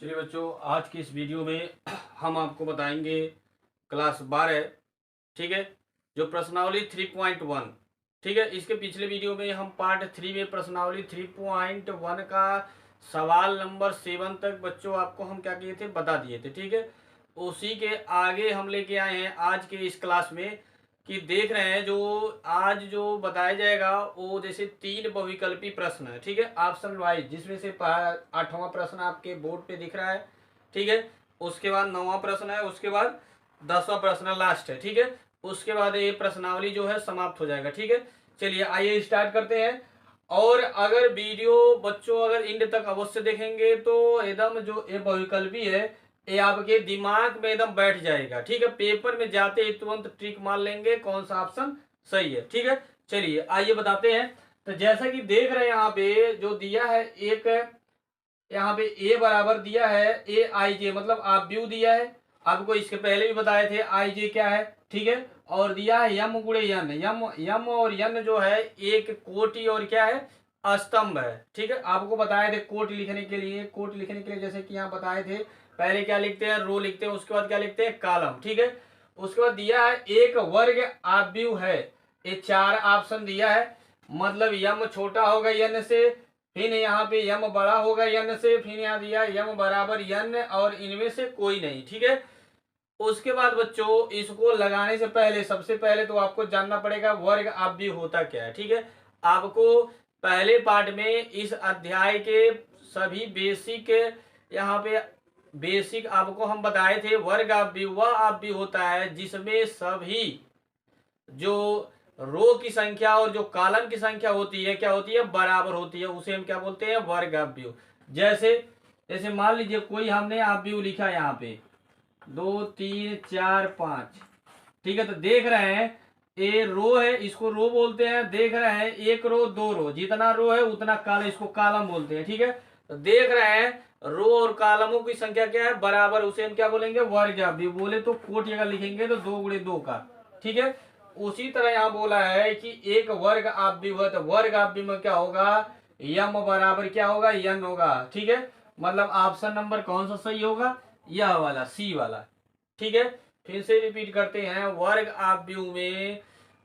चलिए बच्चों, आज की इस वीडियो में हम आपको बताएंगे क्लास 12, ठीक है, जो प्रश्नावली 3.1। ठीक है, इसके पिछले वीडियो में हम पार्ट 3 में प्रश्नावली 3.1 का सवाल नंबर 7 तक बच्चों आपको हम क्या किए थे, बता दिए थे। ठीक है, उसी के आगे हम लेके आए हैं आज के इस क्लास में कि देख रहे हैं जो आज जो बताया जाएगा वो जैसे 3 बहुविकल्पी प्रश्न है। ठीक है, ऑप्शन वाइज, जिसमें से 8वां प्रश्न आपके बोर्ड पे दिख रहा है। ठीक है, उसके बाद 9वां प्रश्न है, उसके बाद 10वां प्रश्न लास्ट है। ठीक है, उसके बाद ये प्रश्नावली जो है समाप्त हो जाएगा। ठीक है, चलिए आइए स्टार्ट करते हैं। और अगर वीडियो बच्चों अगर इंड तक अवश्य देखेंगे तो एकदम जो ये बहुविकल्पी है ये आपके दिमाग में एकदम बैठ जाएगा। ठीक है, पेपर में जाते ही तुरंत ट्रिक मार लेंगे कौन सा ऑप्शन सही है। ठीक है, चलिए आइए बताते हैं। तो जैसा कि देख रहे हैं यहाँ पे जो दिया है, एक यहाँ पे ए बराबर दिया है ए आई जे, मतलब आप व्यू दिया है। आपको इसके पहले भी बताए थे आई जे क्या है। ठीक है, और दिया है यम गुणे यन। यम यम और यन जो है एक कोटि और क्या है, स्तंभ है। ठीक है, आपको बताए थे कोट लिखने के लिए, कोट लिखने के लिए जैसे कि यहाँ बताए थे, पहले क्या लिखते हैं, रो लिखते हैं, उसके बाद क्या लिखते हैं, कॉलम। ठीक है, उसके बाद दिया है एक वर्ग आव्यूह है। ये 4 ऑप्शन दिया है, मतलब यम छोटा होगा यन से, फिर यहाँ पे यम बड़ा होगा यन से, फिर यहाँ दिया यम बराबर यन और इनमें से कोई नहीं। ठीक है, उसके बाद बच्चों इसको लगाने से पहले सबसे पहले तो आपको जानना पड़ेगा वर्ग आव्यूह होता क्या है। ठीक है, आपको पहले पार्ट में इस अध्याय के सभी बेसिक यहाँ पे बेसिक आपको हम बताए थे। वर्ग आव्यूह वह आव्यूह होता है जिसमें सभी जो रो की संख्या और जो कॉलम की संख्या होती है क्या होती है, बराबर होती है, उसे हम क्या बोलते हैं, वर्ग आव्यूह। जैसे जैसे मान लीजिए कोई हमने आव्यूह लिखा यहाँ पे 2 3 4 5। ठीक है, तो देख रहे हैं ये रो है, इसको रो बोलते हैं। देख रहे हैं एक रो दो रो, जितना रो है उतना कॉलम, इसको कॉलम बोलते हैं। ठीक है, तो देख रहे हैं रो और कॉलमों की संख्या क्या है, बराबर, उसे हम क्या बोलेंगे, वर्ग आव्यूह। बोले तो कोटि अगर लिखेंगे तो 2 गुणे 2 का। ठीक है, उसी तरह यहाँ बोला है कि एक वर्ग आव्यूह है, तो वर्ग आव्यूह में क्या होगा, यम बराबर क्या होगा, यन होगा। ठीक है, मतलब ऑप्शन नंबर कौन सा सही होगा, यह वाला, सी वाला। ठीक है, फिर से रिपीट करते हैं, वर्ग आव्यूह में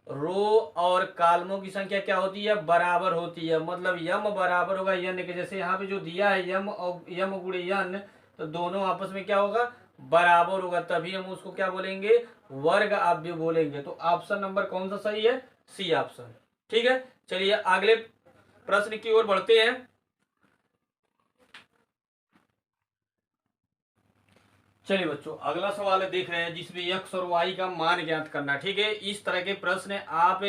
रो और कॉलमों की संख्या क्या होती है, बराबर होती है, मतलब यम बराबर होगा यन के। जैसे यहाँ पे जो दिया है यम और यम गुणे यन, तो दोनों आपस में क्या होगा, बराबर होगा, तभी हम उसको क्या बोलेंगे, वर्ग आव्यूह बोलेंगे। तो ऑप्शन नंबर कौन सा सही है, सी ऑप्शन। ठीक है, चलिए अगले प्रश्न की ओर बढ़ते हैं। चलिए बच्चों, अगला सवाल है, देख रहे हैं, जिसमें x और y का मान ज्ञात करना। ठीक है, इस तरह के प्रश्न आप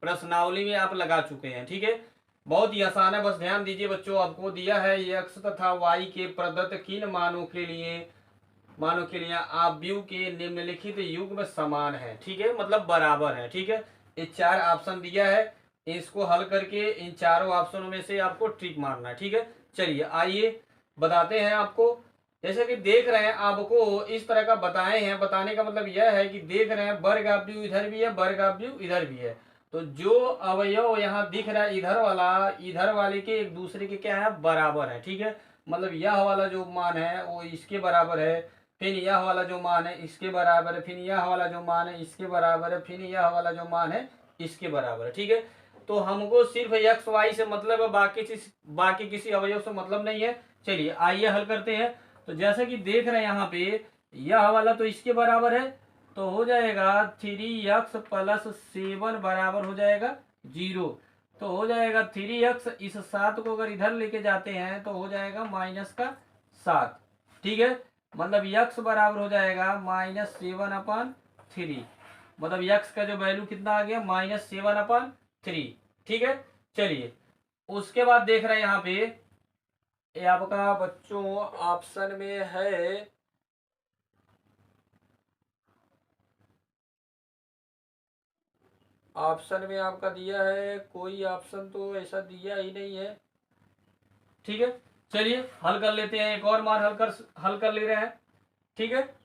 प्रश्नावली में आप लगा चुके हैं। ठीक है, बहुत ही आसान है, बस ध्यान दीजिए बच्चों। आपको दिया है x तथा y के प्रदत्त किन मानों के लिए आव्यूह के निम्नलिखित युग्म समान है। ठीक है, मतलब बराबर है। ठीक है, ये 4 ऑप्शन दिया है, इसको हल करके इन चारों ऑप्शनों में से आपको ट्रिक मारना है। ठीक है, चलिए आइए बताते हैं आपको। जैसे कि देख रहे हैं, आपको इस तरह का बताए हैं, बताने का मतलब यह है कि देख रहे हैं वर्ग आव्यूह इधर भी है, वर्ग आव्यूह इधर भी है, तो जो अवयव यहाँ दिख रहा है इधर वाला, इधर वाले के एक दूसरे के क्या है, बराबर है। ठीक है, मतलब यह वाला जो मान है वो इसके बराबर है, फिर यह वाला जो मान है इसके बराबर है, फिर यह वाला जो मान है इसके बराबर है, फिर यह वाला जो मान है इसके बराबर है। ठीक है, तो हमको सिर्फ एक्स वाई से मतलब है, बाकी किसी अवयव से मतलब नहीं है। चलिए आइए हल करते हैं। तो जैसा कि देख रहे हैं यहाँ पे यह वाला तो इसके बराबर है, तो हो जाएगा 3x+7 बराबर हो जाएगा 0। तो हो जाएगा 3x, इस 7 को अगर इधर लेके जाते हैं तो हो जाएगा -7। ठीक है, मतलब x बराबर हो जाएगा -7/3, मतलब x का जो वैल्यू कितना आ गया, -7/3। ठीक है, चलिए उसके बाद देख रहे हैं यहाँ पे ये आपका बच्चों ऑप्शन में है, ऑप्शन में आपका दिया है, कोई ऑप्शन तो ऐसा दिया ही नहीं है। ठीक है, चलिए हल कर लेते हैं, एक और मान हल कर ले रहे हैं। ठीक है,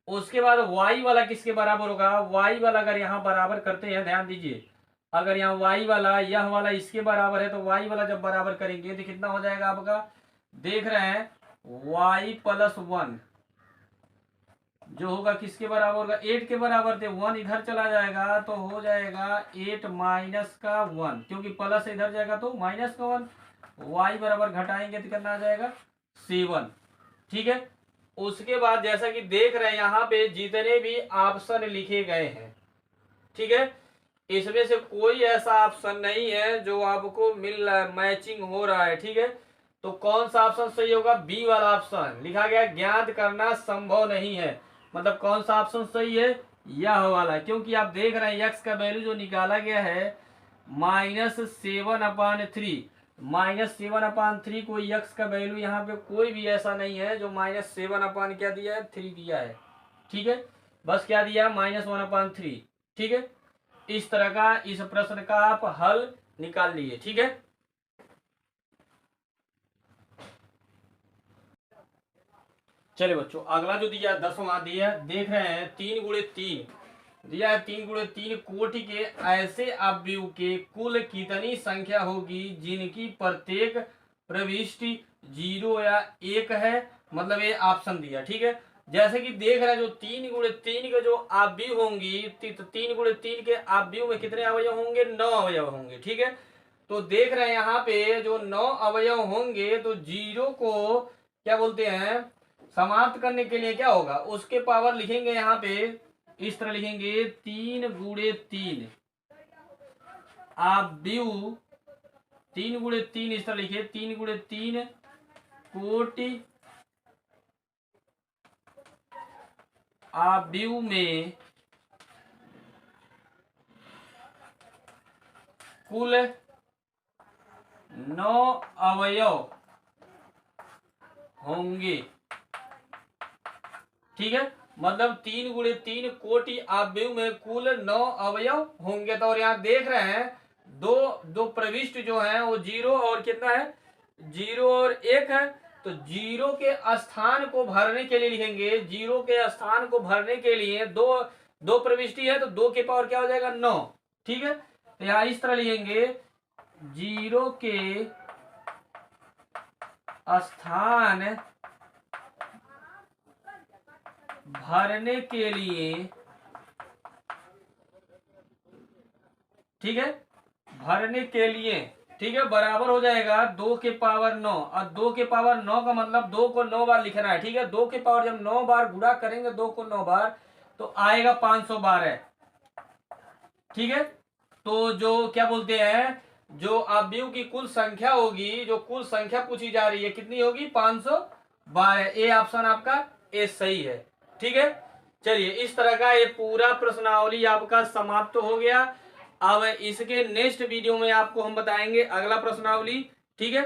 उसके बाद y वाला किसके बराबर होगा, y वाला अगर यहाँ बराबर करते हैं, ध्यान दीजिए, अगर यहाँ y वाला यह वाला इसके बराबर है, तो y वाला जब बराबर करेंगे तो कितना हो जाएगा आपका, देख रहे हैं y प्लस 1 जो होगा किसके बराबर होगा, 8 के बराबर थे, 1 इधर चला जाएगा तो हो जाएगा 8 माइनस का 1, क्योंकि प्लस इधर जाएगा तो माइनस का 1, y बराबर घटाएंगे तो कितना आ जाएगा 7। ठीक है, उसके बाद जैसा कि देख रहे हैं यहाँ पे जितने भी ऑप्शन लिखे गए हैं, ठीक है, इसमें से कोई ऐसा ऑप्शन नहीं है जो आपको मिल रहा है, मैचिंग हो रहा है। ठीक है, तो कौन सा ऑप्शन सही होगा, बी वाला ऑप्शन लिखा गया ज्ञात करना संभव नहीं है। मतलब कौन सा ऑप्शन सही है, यह वाला, क्योंकि आप देख रहे हैं एक्स का वैल्यू जो निकाला गया है -7/3, -7/3 कोई एक्स का वैल्यू यहाँ पे कोई भी ऐसा नहीं है जो -7 क्या दिया है 3 दिया है। ठीक है, बस क्या दिया -1/3। ठीक है, इस तरह का इस प्रश्न का आप हल निकाल लिए। ठीक है, चलिए बच्चों अगला जो दिया 10वां दिया देख रहे हैं 3 × 3 दिया है, 3 × 3 कोटि के ऐसे अवयव के कुल कितनी संख्या होगी जिनकी प्रत्येक प्रविष्टि 0 या 1 है। मतलब ये ऑप्शन दिया। ठीक है, जैसे कि देख रहे हैं जो 3 × 3 के जो अवयव होंगी, 3 × 3 के अवयव में कितने अवयव होंगे, 9 अवयव होंगे। ठीक है, तो देख रहे हैं यहाँ पे जो 9 अवयव होंगे तो 0 को क्या बोलते हैं, समाप्त करने के लिए क्या होगा, उसके पावर लिखेंगे यहाँ पे इस तरह लिखेंगे 3 × 3 अवयव, 3 × 3 इस तरह लिखिए 3 × 3 कोटि अवयव में कुल 9 अवयव होंगे। ठीक है, मतलब 3 × 3 कोटि अवयव में कुल 9 अवयव होंगे। तो और यहाँ देख रहे हैं दो प्रविष्ट जो है वो 0 और कितना है, 0 और 1 है। तो 0 के स्थान को भरने के लिए लिखेंगे, 0 के स्थान को भरने के लिए दो प्रविष्टि है तो 2 के पावर क्या हो जाएगा 9। ठीक है, तो यहाँ इस तरह लिखेंगे 0 के स्थान भरने के लिए, ठीक है, भरने के लिए, ठीक है, बराबर हो जाएगा 2 के पावर 9। और 2 के पावर 9 का मतलब 2 को 9 बार लिखना है। ठीक है, 2 के पावर जब 9 बार गुणा करेंगे 2 को 9 बार तो आएगा 512। ठीक है, तो जो क्या बोलते हैं, जो अवयव की कुल संख्या होगी, जो कुल संख्या पूछी जा रही है कितनी होगी 512। ए ऑप्शन आपका ए सही है। ठीक है, चलिए इस तरह का ये पूरा प्रश्नावली आपका समाप्त हो गया। अब इसके नेक्स्ट वीडियो में आपको हम बताएंगे अगला प्रश्नावली। ठीक है,